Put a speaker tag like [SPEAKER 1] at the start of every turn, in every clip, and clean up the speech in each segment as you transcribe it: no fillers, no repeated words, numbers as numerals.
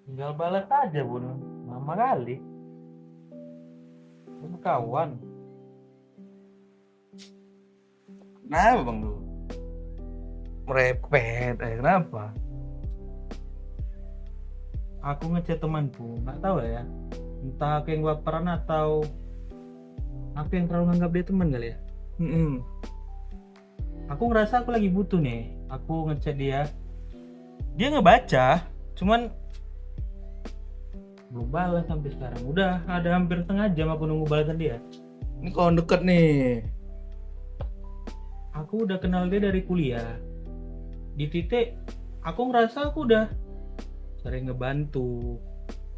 [SPEAKER 1] Tinggal balas aja bun, lama kali. Itu kawan.
[SPEAKER 2] Kenapa bang lu? Merepet, kenapa?
[SPEAKER 1] Aku ngechat temanku, nggak tahu ya. Entah aku yang baperan atau aku yang terlalu nganggap dia teman kali ya. Aku ngerasa aku lagi butuh nih. Aku ngechat dia. Dia ngebaca, cuman belum balas sampai sekarang. Udah ada hampir setengah jam aku nunggu balasan dia.
[SPEAKER 2] Ini kawan deket nih.
[SPEAKER 1] Aku udah kenal dia dari kuliah. Di titik aku ngerasa aku udah sering ngebantu.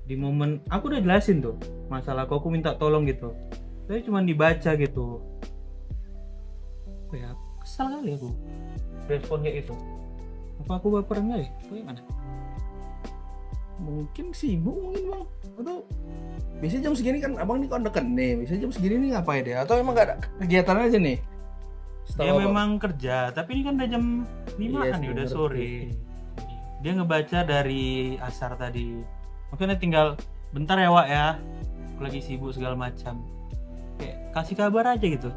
[SPEAKER 1] Di momen aku udah jelasin tuh masalah aku minta tolong gitu. Tapi cuma dibaca gitu. Ya kesal kali aku responnya itu. Apa aku baperan kali? Bagaimana?
[SPEAKER 2] Mungkin sibuk mungkin bang. Atau biasanya jam segini kan abang nih kawan deket nih. Biasanya jam segini nih ngapain dia? Atau emang gak ada kegiatan aja nih?
[SPEAKER 1] Dia memang kerja, tapi ini kan udah jam 5-an nih, udah sore. Dia ngebaca dari asar tadi. Makanya tinggal bentar ya Wak ya. Aku lagi sibuk segala macam. Kayak kasih kabar aja gitu.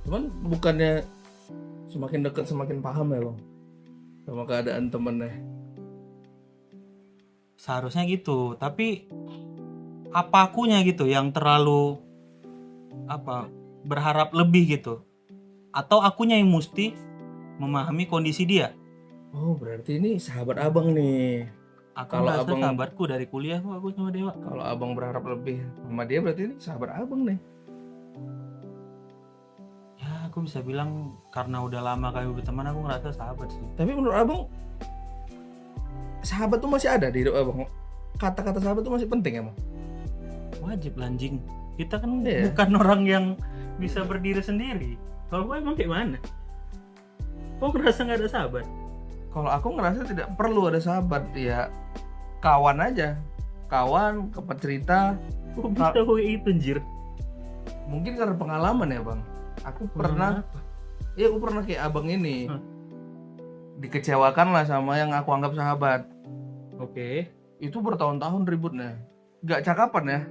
[SPEAKER 2] Cuman bukannya semakin dekat semakin paham ya bang sama keadaan temennya.
[SPEAKER 1] Seharusnya gitu, tapi apa akunya gitu yang terlalu berharap lebih gitu. Atau akunya yang mesti memahami kondisi dia.
[SPEAKER 2] Oh berarti ini sahabat abang nih.
[SPEAKER 1] Aku
[SPEAKER 2] Kalau
[SPEAKER 1] merasa
[SPEAKER 2] abang-
[SPEAKER 1] sahabatku dari kuliah kok aku sama Dewa.
[SPEAKER 2] Kalau abang berharap lebih sama dia berarti ini sahabat abang nih.
[SPEAKER 1] Ya aku bisa bilang karena udah lama kami berteman aku ngerasa sahabat sih.
[SPEAKER 2] Tapi menurut abang sahabat tuh masih ada di hidup abang? Kata-kata sahabat tuh masih penting emang?
[SPEAKER 1] Wajib lanjing. Kita kan
[SPEAKER 2] Iya.
[SPEAKER 1] bukan orang yang bisa berdiri sendiri. Kalau gue emang kayak mana? Kok ngerasa nggak ada sahabat?
[SPEAKER 2] Kalau aku ngerasa tidak perlu ada sahabat, ya kawan aja. Kawan, tempat cerita.
[SPEAKER 1] Kok bisa gue itu anjir?
[SPEAKER 2] Mungkin karena pengalaman ya bang. Aku pernah, iya aku pernah kayak abang ini. Dikecewakan lah sama yang aku anggap sahabat.
[SPEAKER 1] Oke.
[SPEAKER 2] Itu bertahun-tahun ributnya. Gak cakapan ya.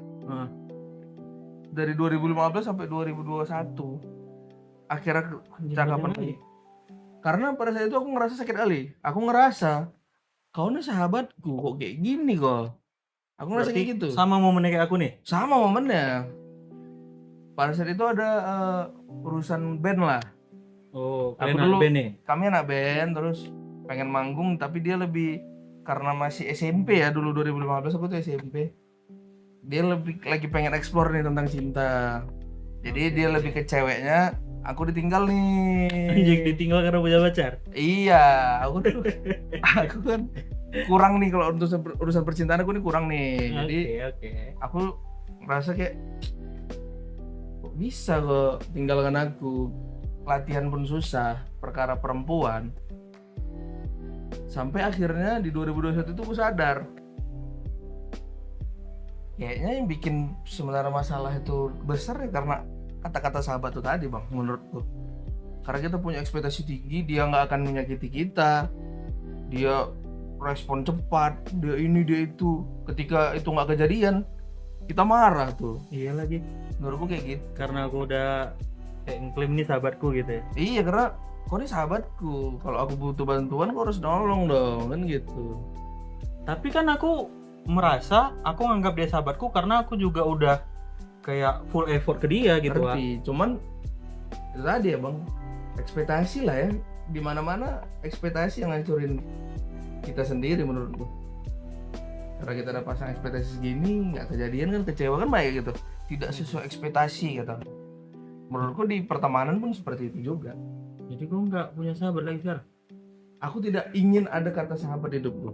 [SPEAKER 2] Dari 2015 sampai 2021. Akhirnya cakapan lagi. Karena pada saat itu aku ngerasa sakit kali. Aku ngerasa kau nih sahabatku kok kayak gini kok. Aku ngerasa
[SPEAKER 1] Berarti
[SPEAKER 2] kayak gitu.
[SPEAKER 1] sama momennya kayak aku nih.
[SPEAKER 2] Sama momennya. Pada saat itu ada urusan band lah.
[SPEAKER 1] Oh,
[SPEAKER 2] Aku
[SPEAKER 1] kalian
[SPEAKER 2] dulu
[SPEAKER 1] anak band nih.
[SPEAKER 2] kami anak band terus pengen manggung tapi dia lebih karena masih SMP ya dulu 2015 aku tuh SMP. Dia lebih lagi pengen explore nih tentang cinta. Jadi dia lebih ke ceweknya, aku ditinggal nih.
[SPEAKER 1] Anjing ditinggal karena punya pacar.
[SPEAKER 2] Iya, aku tuh aku kan kurang nih kalau untuk urusan percintaan aku nih kurang nih. Jadi
[SPEAKER 1] Oke.
[SPEAKER 2] aku ngerasa kayak kok bisa kok tinggalkan aku. Latihan pun susah, perkara perempuan. Sampai akhirnya di 2021 itu aku sadar. Kayaknya yang bikin sebenarnya masalah itu besar ya karena kata-kata sahabat itu tadi bang, menurutku. Karena kita punya ekspektasi tinggi, dia nggak akan menyakiti kita, dia respon cepat, dia ini dia itu. Ketika itu nggak kejadian, kita marah tuh.
[SPEAKER 1] Iya lagi.
[SPEAKER 2] Menurutku kayak gitu.
[SPEAKER 1] Karena aku udah kayak ngeklaim ini sahabatku gitu ya.
[SPEAKER 2] Iya karena kau ini sahabatku, kalau aku butuh bantuan kau harus nolong dong kan gitu.
[SPEAKER 1] Tapi kan aku merasa aku nganggap dia sahabatku karena aku juga udah kayak full effort ke dia gitu lah.
[SPEAKER 2] Ngerti, cuman itu tadi ya bang, ekspektasi lah ya, dimana-mana ekspektasi yang ngancurin kita sendiri menurutku. Karena kita ada pasang ekspektasi segini nggak kejadian kan kecewa kan baik gitu, tidak sesuai ekspektasi kata. Menurutku di pertemanan pun seperti itu juga.
[SPEAKER 1] Jadi gue nggak punya sahabat lagi sekarang.
[SPEAKER 2] Aku tidak ingin ada kata sahabat di hidupku.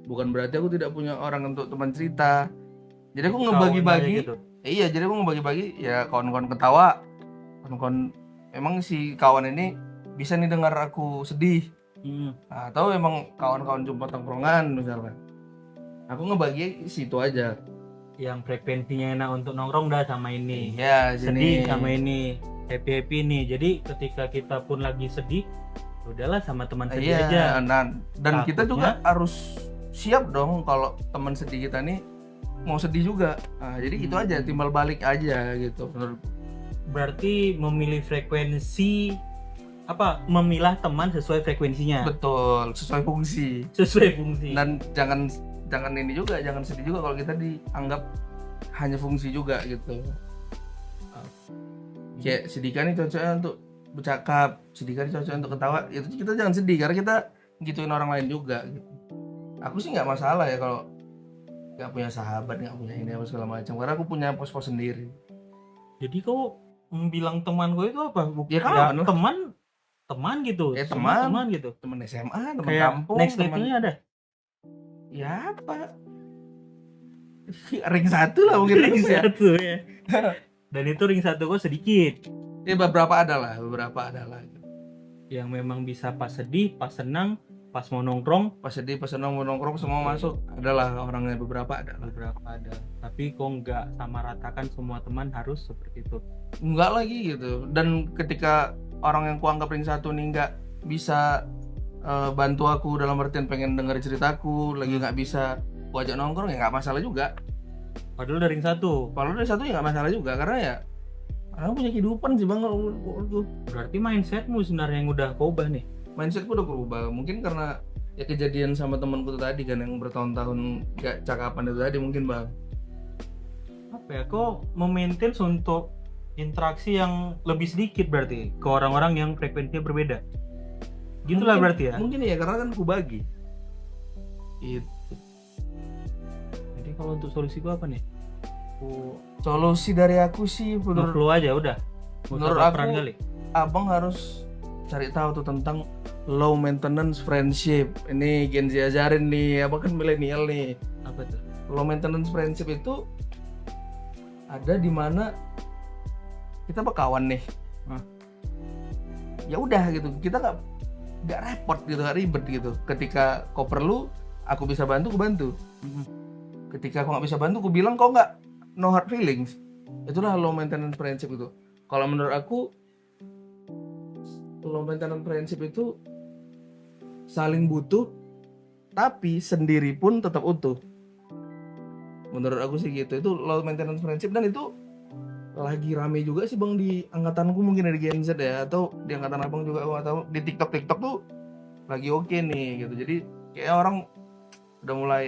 [SPEAKER 2] Bukan berarti aku tidak punya orang untuk teman cerita. Jadi aku ngebagi-bagi.
[SPEAKER 1] Gitu.
[SPEAKER 2] Iya, jadi aku ngebagi-bagi ya kawan-kawan ketawa. Kawan-kawan emang si kawan ini bisa nih dengar aku sedih. Atau emang kawan-kawan jumpa tongkrongan misalnya. Aku ngebagi situ aja.
[SPEAKER 1] Yang frekuensinya enak untuk nongkrong dah sama ini.
[SPEAKER 2] Iya,
[SPEAKER 1] Sedih sama ini. Happy nih. Jadi ketika kita pun lagi sedih, udahlah sama teman sedih
[SPEAKER 2] Iya,
[SPEAKER 1] aja.
[SPEAKER 2] dan kita juga
[SPEAKER 1] Takutnya-
[SPEAKER 2] harus siap dong kalau teman sedih kita nih mau sedih juga. Nah, jadi itu aja, timbal balik aja gitu menurut.
[SPEAKER 1] Berarti memilih frekuensi memilah teman sesuai frekuensinya,
[SPEAKER 2] Betul, sesuai fungsi.
[SPEAKER 1] sesuai fungsi.
[SPEAKER 2] Dan jangan ini juga, jangan sedih juga kalau kita dianggap hanya fungsi juga gitu. Kayak sedih kan nih cocoknya untuk bercakap, sedih kan cocoknya untuk ketawa, itu kita jangan sedih karena kita gituin orang lain juga gitu. Aku sih nggak masalah ya kalau nggak punya sahabat, nggak punya ini apa segala macam, karena aku punya pos-pos sendiri.
[SPEAKER 1] Jadi kau bilang teman gue itu apa?
[SPEAKER 2] Ya, kawan lah.
[SPEAKER 1] teman gitu.
[SPEAKER 2] Ya,
[SPEAKER 1] Semua
[SPEAKER 2] teman.
[SPEAKER 1] teman gitu.
[SPEAKER 2] Teman SMA, teman
[SPEAKER 1] Kayak
[SPEAKER 2] kampung,
[SPEAKER 1] next
[SPEAKER 2] teman.
[SPEAKER 1] levelnya ada.
[SPEAKER 2] Ya apa? Ring 1 lah mungkin
[SPEAKER 1] Ring
[SPEAKER 2] ya.
[SPEAKER 1] 1 ya. Dan itu ring 1 kok sedikit.
[SPEAKER 2] Ya beberapa ada lah.
[SPEAKER 1] Yang memang bisa pas sedih, pas senang, pas mau nongkrong,
[SPEAKER 2] Pas sedih, pas senang, mau nongkrong semua masuk. Adalah orangnya beberapa ada.
[SPEAKER 1] Tapi kok nggak sama ratakan semua teman harus seperti itu.
[SPEAKER 2] Enggak lagi gitu. Dan ketika orang yang kuanggap ring 1 nih nggak bisa bantu aku dalam artian pengen denger ceritaku, lagi nggak bisa ku ajak nongkrong, ya nggak masalah juga.
[SPEAKER 1] Padahal dari ring 1.
[SPEAKER 2] Kalau dari 1 ya nggak masalah juga, karena ya orang punya kehidupan sih bang. Kalau
[SPEAKER 1] Berarti mindsetmu sebenarnya yang udah kau ubah nih.
[SPEAKER 2] mindsetku udah berubah, mungkin karena ya kejadian sama temanku tuh tadi kan, yang bertahun-tahun gak cakapan itu tadi mungkin bang.
[SPEAKER 1] Apa ya, kok memaintain untuk interaksi yang lebih sedikit berarti ke orang-orang yang frekuensinya berbeda. Gitulah
[SPEAKER 2] Mungkin-
[SPEAKER 1] berarti ya.
[SPEAKER 2] Mungkin ya, karena kan ku bagi itu.
[SPEAKER 1] Jadi kalau untuk solusi gua apa nih?
[SPEAKER 2] Solusi dari aku sih menurut
[SPEAKER 1] Nge-flow aja udah. Nggak usah
[SPEAKER 2] menurut
[SPEAKER 1] baperan
[SPEAKER 2] aku,
[SPEAKER 1] kali.
[SPEAKER 2] abang harus cari tahu tuh tentang low maintenance friendship. Ini Gen Z ajarin nih, abang kan milenial nih.
[SPEAKER 1] Apa tuh?
[SPEAKER 2] Low maintenance friendship itu ada di mana kita berkawan nih.
[SPEAKER 1] Hah?
[SPEAKER 2] Ya udah gitu, kita nggak repot gitu, nggak ribet gitu. Ketika kau perlu, aku bisa bantu, aku bantu. Ketika aku nggak bisa bantu, aku bilang kau nggak, no hard feelings. Itulah low maintenance friendship itu. Kalau menurut aku, low maintenance friendship itu saling butuh, tapi sendiri pun tetap utuh. Menurut aku sih gitu. Itu low maintenance friendship, dan itu lagi rame juga sih bang di angkatanku, mungkin dari Gen Z ya, atau di angkatan abang juga aku nggak tahu. Di TikTok tuh lagi oke nih gitu. Jadi kayak orang udah mulai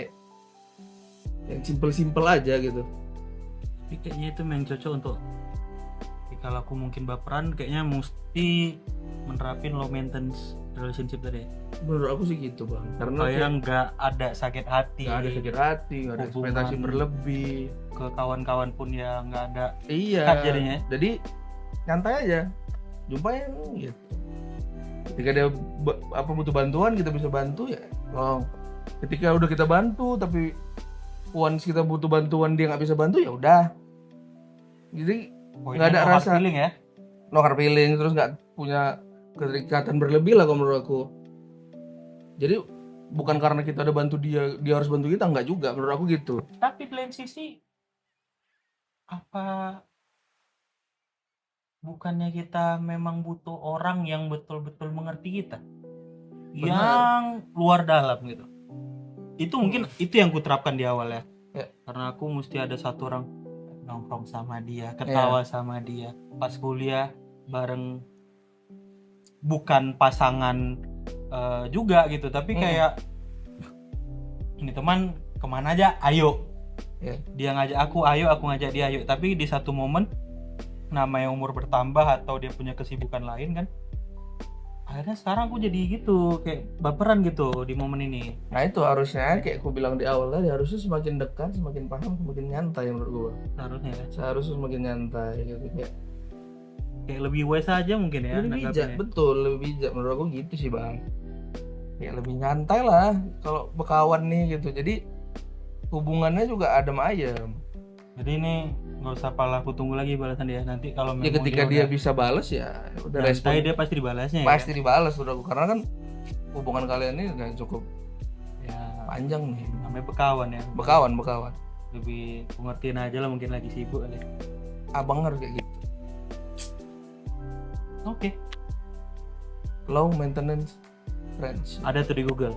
[SPEAKER 2] yang simple aja gitu.
[SPEAKER 1] Tapi kayaknya itu yang cocok untuk kalau aku mungkin baperan, kayaknya mesti menerapin low maintenance relationship tadi.
[SPEAKER 2] Menurut aku sih gitu bang, karena
[SPEAKER 1] Supaya
[SPEAKER 2] kayak
[SPEAKER 1] nggak ada sakit hati,
[SPEAKER 2] nggak ada sakit hati, nggak ada
[SPEAKER 1] hubungan
[SPEAKER 2] ekspektasi berlebih.
[SPEAKER 1] ke kawan-kawan pun ya nggak ada.
[SPEAKER 2] Iya,
[SPEAKER 1] Jadinya.
[SPEAKER 2] jadi nyantai aja, jumpain gitu. Ketika dia butuh bantuan, kita bisa bantu ya. Tolong. Ketika udah kita bantu, tapi once kita butuh bantuan dia nggak bisa bantu, ya udah. Jadi nggak ada
[SPEAKER 1] no hard
[SPEAKER 2] rasa
[SPEAKER 1] feeling ya.
[SPEAKER 2] no hard feeling, terus nggak punya keterikatan berlebih lah kalau menurut aku. Jadi bukan karena kita udah bantu dia harus bantu kita, nggak juga menurut aku gitu.
[SPEAKER 1] Tapi di lain sisi, apa bukannya kita memang butuh orang yang betul-betul mengerti kita,
[SPEAKER 2] Benar.
[SPEAKER 1] yang luar dalam gitu. Itu mungkin itu yang kuterapkan di awal ya. Karena aku mesti ada satu orang nongkrong sama dia, ketawa sama dia, pas kuliah bareng, bukan pasangan juga gitu, tapi kayak ini teman kemana aja, ayo. Dia ngajak aku, ayo, aku ngajak dia, ayo. Tapi di satu momen, namanya umur bertambah atau dia punya kesibukan lain kan, akhirnya sekarang aku jadi gitu, kayak baperan gitu di momen ini.
[SPEAKER 2] Nah itu harusnya kayak aku bilang di awal tadi, harusnya semakin dekat, semakin paham, semakin nyantai menurut gua.
[SPEAKER 1] Seharusnya ya.
[SPEAKER 2] Seharusnya semakin nyantai gitu,
[SPEAKER 1] Kayak lebih wise aja mungkin ya.
[SPEAKER 2] lebih bijak,
[SPEAKER 1] nanggapinnya.
[SPEAKER 2] betul, lebih bijak menurut aku gitu sih bang. Kayak lebih nyantai lah kalau berkawan nih gitu. Jadi hubungannya juga adem ayem.
[SPEAKER 1] Jadi ini nggak usah pala, aku tunggu lagi balasan dia nanti kalau
[SPEAKER 2] Ya
[SPEAKER 1] memang
[SPEAKER 2] ketika dia bisa balas ya udah respon.
[SPEAKER 1] dia pasti dibalasnya
[SPEAKER 2] Pasti dibalas menurut aku, karena kan hubungan kalian ini udah cukup
[SPEAKER 1] ya.
[SPEAKER 2] panjang nih.
[SPEAKER 1] Namanya berkawan ya.
[SPEAKER 2] Berkawan.
[SPEAKER 1] Lebih pengertian aja lah, mungkin lagi sibuk kali.
[SPEAKER 2] Abang harus kayak gitu.
[SPEAKER 1] Oke.
[SPEAKER 2] Low maintenance friendship.
[SPEAKER 1] Ada tuh di Google.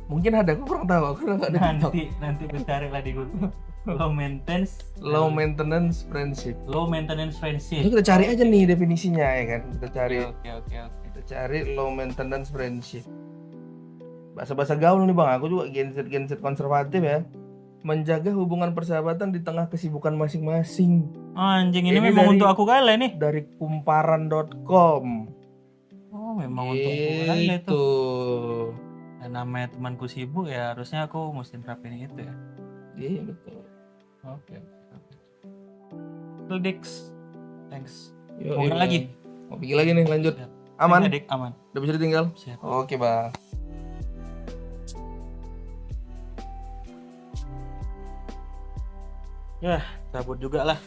[SPEAKER 2] Mungkin ada, aku kurang tahu. Aku nggak ada TikTok.
[SPEAKER 1] Nanti cari lah di Google. Low maintenance
[SPEAKER 2] friendship.
[SPEAKER 1] low maintenance friendship.
[SPEAKER 2] Itu kita cari aja nih definisinya ya kan. Kita cari
[SPEAKER 1] Oke.
[SPEAKER 2] kita cari low maintenance friendship. Bahasa-bahasa gaul nih bang. Aku juga Gen Z konservatif ya. Menjaga hubungan persahabatan di tengah kesibukan masing-masing.
[SPEAKER 1] Anjing, ini
[SPEAKER 2] Ini
[SPEAKER 1] memang
[SPEAKER 2] dari-
[SPEAKER 1] untuk aku kali nih.
[SPEAKER 2] Dari kumparan.com.
[SPEAKER 1] Oh, memang untuk aku kali itu.
[SPEAKER 2] Itu.
[SPEAKER 1] Dan namanya temanku sibuk ya, harusnya aku mesti terapin itu ya.
[SPEAKER 2] Iya betul.
[SPEAKER 1] Oke. Dix. Thanks.
[SPEAKER 2] Yuk,
[SPEAKER 1] Mau
[SPEAKER 2] yuk.
[SPEAKER 1] lagi?
[SPEAKER 2] Mau pergi lagi nih, lanjut.
[SPEAKER 1] Siap.
[SPEAKER 2] Aman?
[SPEAKER 1] Adik, aman.
[SPEAKER 2] Udah bisa ditinggal?
[SPEAKER 1] Siap.
[SPEAKER 2] Oke bang.
[SPEAKER 1] Ya, cabut juga lah.